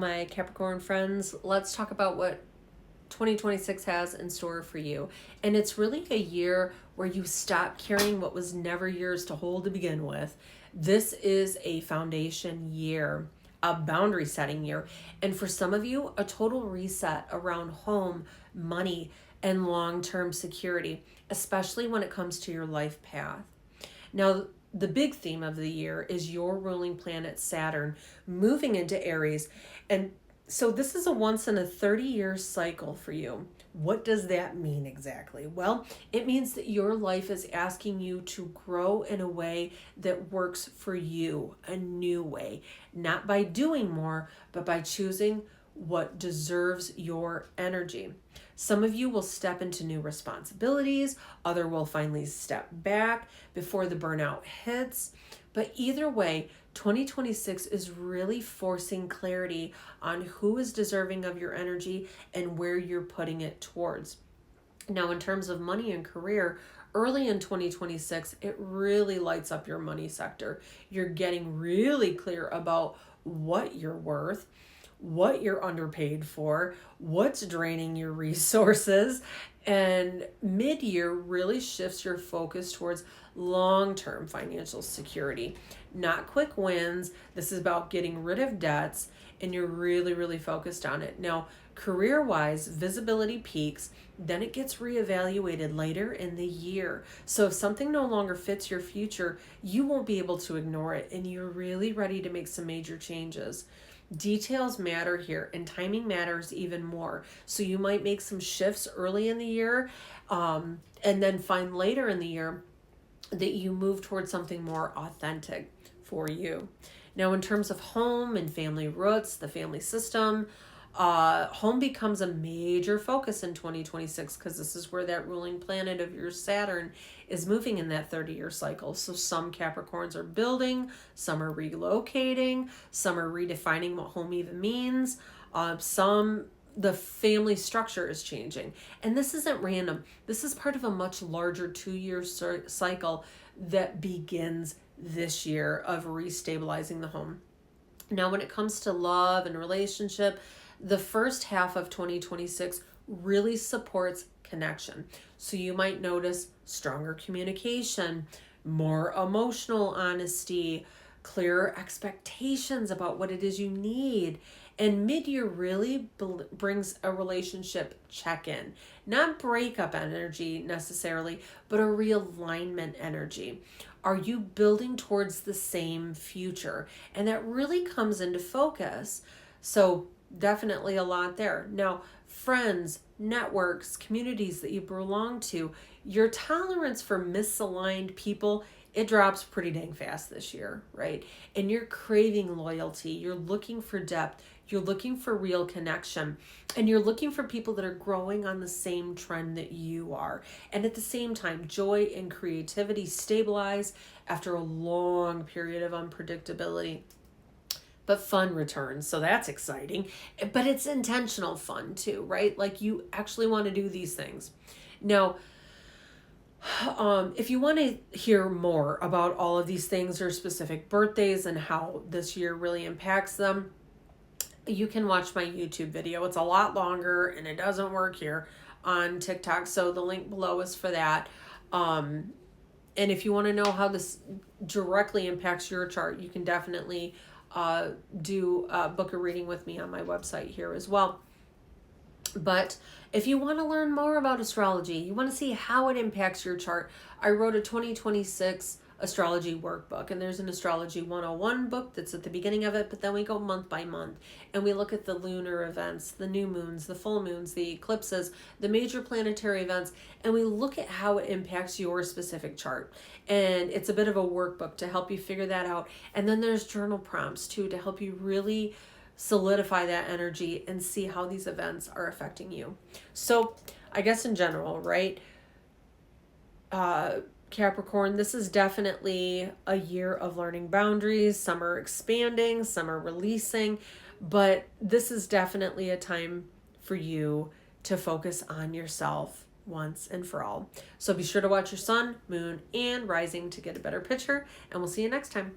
my Capricorn friends. Let's talk about what 2026 has in store for you. And it's really a year where you stop carrying what was never yours to hold to begin with. This is a foundation year, a boundary setting year. And for some of you, a total reset around home, money, and long-term security, especially when it comes to your life path. Now, the big theme of the year is your ruling planet Saturn moving into Aries. And so this is a once in a 30-year cycle for you. What does that mean exactly? Well, it means that your life is asking you to grow in a way that works for you, a new way, not by doing more, but by choosing what deserves your energy. Some of you will step into new responsibilities, other will finally step back before the burnout hits. But either way, 2026 is really forcing clarity on who is deserving of your energy and where you're putting it towards. Now, in terms of money and career, early in 2026, it really lights up your money sector. You're getting really clear about what you're worth, what you're underpaid for, what's draining your resources, and mid-year really shifts your focus towards long-term financial security, not quick wins. This is about getting rid of debts, and you're really, really focused on it. Now, career-wise, visibility peaks, then it gets reevaluated later in the year. So if something no longer fits your future, you won't be able to ignore it, and you're really ready to make some major changes. Details matter here, and timing matters even more. So you might make some shifts early in the year, and then find later in the year that you move towards something more authentic for you. Now, in terms of home and family roots, the family system, home becomes a major focus in 2026 because this is where that ruling planet of your Saturn is moving in that 30-year cycle. So some Capricorns are building, some are relocating, some are redefining what home even means. The family structure is changing. And this isn't random. This is part of a much larger 2-year cycle that begins this year of restabilizing the home. Now, when it comes to love and relationship, the first half of 2026 really supports connection. So you might notice stronger communication, more emotional honesty, clearer expectations about what it is you need. And mid-year really brings a relationship check-in, not breakup energy necessarily, but a realignment energy. Are you building towards the same future? And that really comes into focus. So definitely a lot there. Now, friends, networks, communities that you belong to, your tolerance for misaligned people, it drops pretty dang fast this year, right? And you're craving loyalty. You're looking for depth. You're looking for real connection. And you're looking for people that are growing on the same trend that you are. And at the same time, joy and creativity stabilize after a long period of unpredictability. But fun returns, so that's exciting. But it's intentional fun too, right? Like you actually want to do these things. Now, if you want to hear more about all of these things or specific birthdays and how this year really impacts them, you can watch my YouTube video. It's a lot longer and it doesn't work here on TikTok, so the link below is for that. And if you want to know how this directly impacts your chart, you can definitely book a reading with me on my website here as well. But if you want to learn more about astrology, you want to see how it impacts your chart, I wrote a 2026 Astrology Workbook, and there's an Astrology 101 book that's at the beginning of it, but then we go month by month and we look at the lunar events, the new moons, the full moons, the eclipses, the major planetary events, and we look at how it impacts your specific chart. And it's a bit of a workbook to help you figure that out. And then there's journal prompts too to help you really solidify that energy and see how these events are affecting you. So I guess in general, right? Capricorn, this is definitely a year of learning boundaries. Some are expanding, some are releasing, but this is definitely a time for you to focus on yourself once and for all. So be sure to watch your sun, moon, and rising to get a better picture, and we'll see you next time.